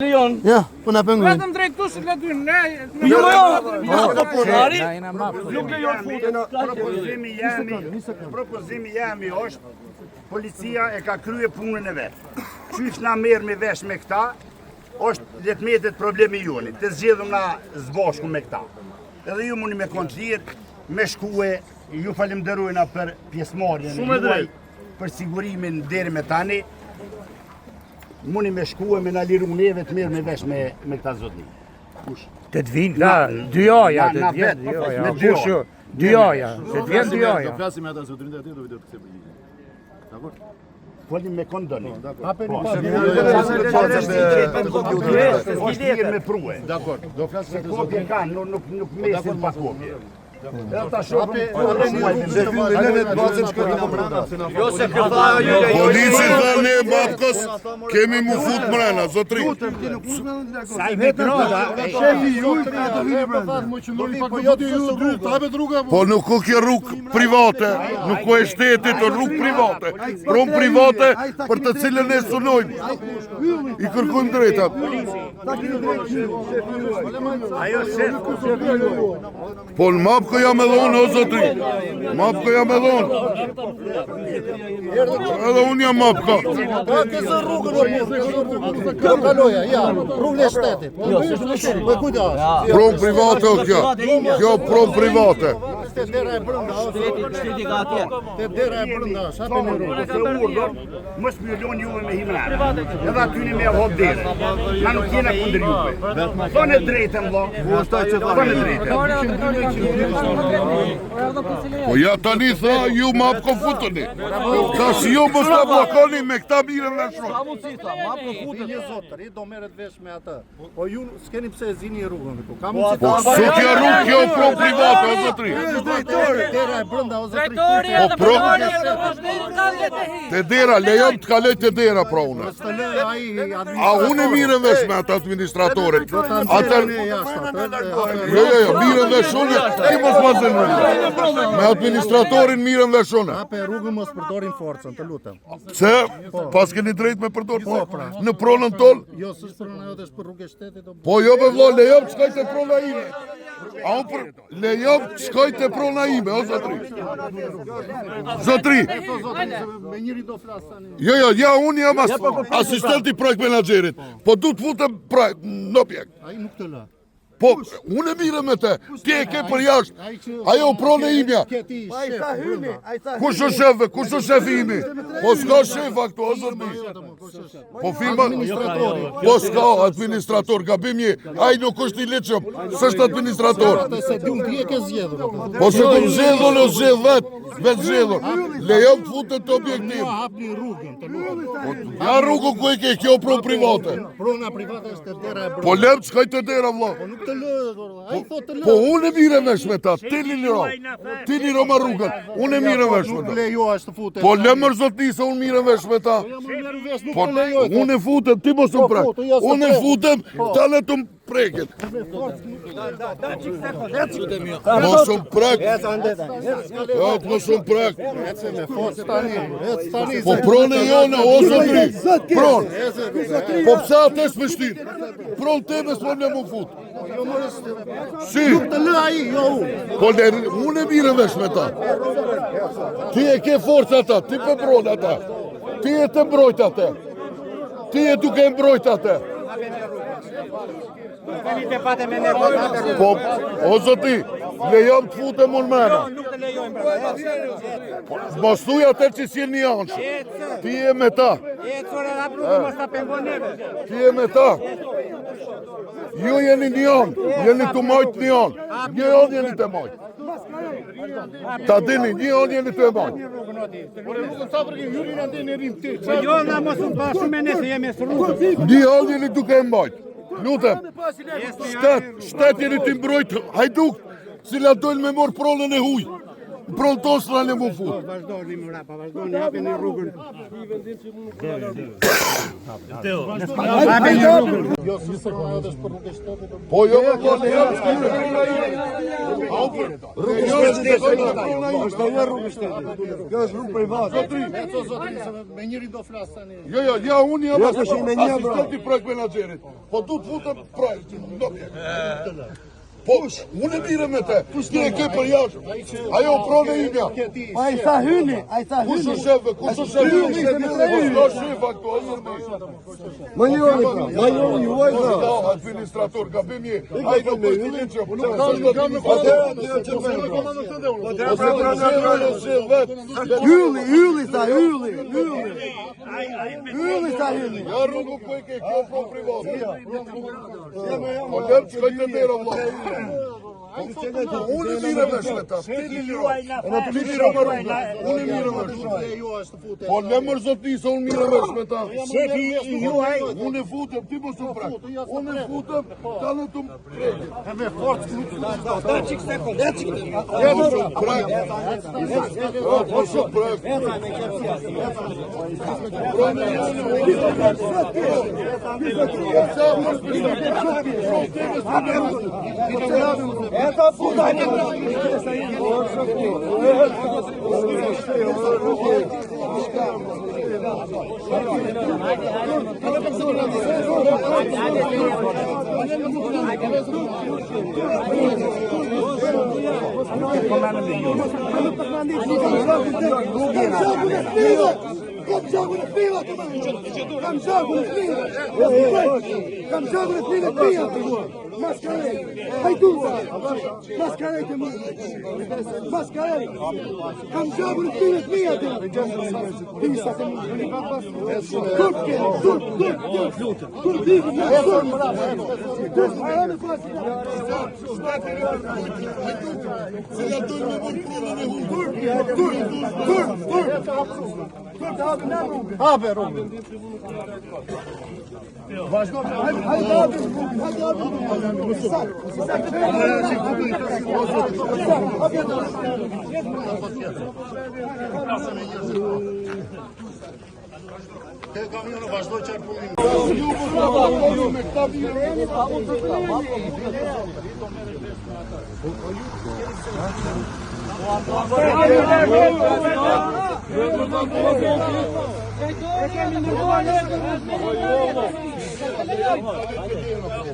lejon. Ja, po na pengojnë. Vetëm drejt tu si le dy ne. Jo. Nuk lejon futën. Propozimi jemi është policia e ka krye punën e vet. Qysh na merr me vesh me këta, është letmetet problemi joni. Të zgjedhëm na zbashku me këta. Edhe ju mundi me kontrollir, me shkue, ju falenderojna për pjesëmarrjen juaj, për sigurimin deri me tani. Mundi me shkue, me na liru neve të mirë me vesh me këta zotni. Kush? Të të vinë, da, dy aja, të të vjen dy aja. Kush jo? Dy aja, të të vjen dy aja. Do flasim me ata zotrin e atje do video të kthej përgjigje. Dakor? Folim me kondoni. Hapeni pa. Është mirë me prue. Dakor, do flasim me Kopje kanë, nuk mesin pa kopje. Edhe ta shohim. Jo se këta ju Polici tani babkës kemi mu fut mrena, zotri. Sa i metroda, shefi ju do vini brenda. Po nuk u kjo rrugë private, nuk u e shtetit, o rrugë private. Pron private për të cilën e sunojmë. I kërkojmë drejtat. ajo shef. Po në mapë ko jam edhe unë, o zotri. Mapë ko jam edhe unë. Edhe unë jam mapë ka. Kësë rrugën kjo kaloja, ja, rrugën e shtetit. Po kujdes. Pron private o kjo. Kjo pron private. Te dera e brenda, shteti ka atje. te dera e brenda, hapeni rrugën. Se urdhër, mos milion juve me himrana. Edhe aty me hop deri. Na nuk jena kundër juve. Thonë drejtën vëlla. Thonë drejtën. Po ja tani tha ju mapë ko futëni. Ka si ju mos të blokoni me këta mirën dhe shumë. Ka mundësi tha, ma për futën. Një zotëri do merret vesh me atë. Po ju s'keni pse e zini rrugën këtu. Ka mundësi Po su kjo rrugë kjo pro private, o zotri. dera e brenda o zotëri. Po pro te dera, lejon të kaloj te dera pra une. Të lë ai A unë e mirën vesh me atë administratorit. Atër, jo, mirën vesh une, ti mos ma zënë. Me administratorin mirën vesh une. Hape rrugën mos përdorin forcën, të lutem. Se, pas keni drejt me përdor pra. në pronën tonë. Jo, s'është prona jote, është për rrugë e shtetit. Po jo be vlo, lejom të shkoj të prona ime. A unë për, lejom të shkoj të prona ime, o zotri. Zotri. Me njëri do flas tani. Jo, ja, unë jam asistenti projekt menaxherit. Po du të futem në objekt. Ai nuk të lë. Po, unë e mire me te, ti e ke për jashtë, ajo prone imja. Kush është shefe, kush është shefi imi? Po s'ka shefa këtu, o zotri. Po firma, po s'ka administrator, gabim një, ai nuk është i liqëm, s'është administrator. Se di unë ti e ke zgjedhur. Po se të më zgjedhur, o zgjedh vetë zgjedhur. Lejom të futën të objektiv. Hapni rrugën, të lutem. Ja rrugën ku e ke, kjo pro private. Prona private është te dera e brenda. Po lem të shkoj të dera, vlo. Nuk të lë, ai thotë të lë. Po unë e mire vesh me ta, ti liro. Ti liro ma rrugën, unë e mire vesh me Nuk ta. lejohesh të futesh. Po lemër zotni se unë mire vesh me ta. Po unë e futem, ti mos më prek. Unë e futem, ta le të më preket. Mos më prek. Jo, mos më prek. Po prone jone, o zotri. Pron. Po pse atë s'me shtin? Pron teme s'po me më fut. Si? Të lë ai, jo unë. Po unë e mire vesh me ta. Ti e ke forca ata, ti pe bron ata. Ti e të mbrojt atë. Ti e duke mbrojt atë. Po, o zoti, lejom të futem unë mena. Mos thuj atë që si një anshë. Ti e me ta. Ti e me ta. Ju jeni një anë, jeni të majtë një anë. Një anë jeni të majtë. Ta dini, një anë jeni të majtë. Një anë jeni duke e majtë. Lutem, shtet jeni të mbrojtë hajduk, cila dojnë me morë pronën e huj. Prontos në mu fut. Vazhdojnë më rapa, vazhdojnë, hapin një rrugën. Hapin një rrugën. Jo, si se kërë edhe shpër nuk e shtetit. Po jo, po në jam është një rrugë shtetit. Kjo është rrugë private. Zotri, me njëri do flasë tani. Jo, ja, unë jam asistenti projekt menaxerit. Po du të futëm projekt. Po, unë e mire me te, ti e ke për jashtë, ajo prone imja. A i sa hyni, Kush është shefe, kush është shefe? Kush është shefa këto, është nërmi. Majori juaj Da, administrator, ka bim je, a i do për të liqë, po nuk është Hylli sa hylli. Hylli sa hylli. Ja rrugu po e ke, kjo pro privat. Po lërë që kajtë të dera, vla. Unë e mire me shmeta. Unë e mire me shmeta. Po në mërë zotni se unë mire me shmeta. Unë e futëm, ti më së prak. Unë e futëm, ka në të më Kam gjaku në fila të më! Kam gjaku në fila! Kam gjaku në fila të mija! Maskarej! Hajduza! Maskarej të më! Maskarej! Kam gjaku në fila të mija të më! Pisa të më! Turke! Turke! Hape rrugën. Vazhdo. Hajde Te kamionë vazhdo qarkullimin.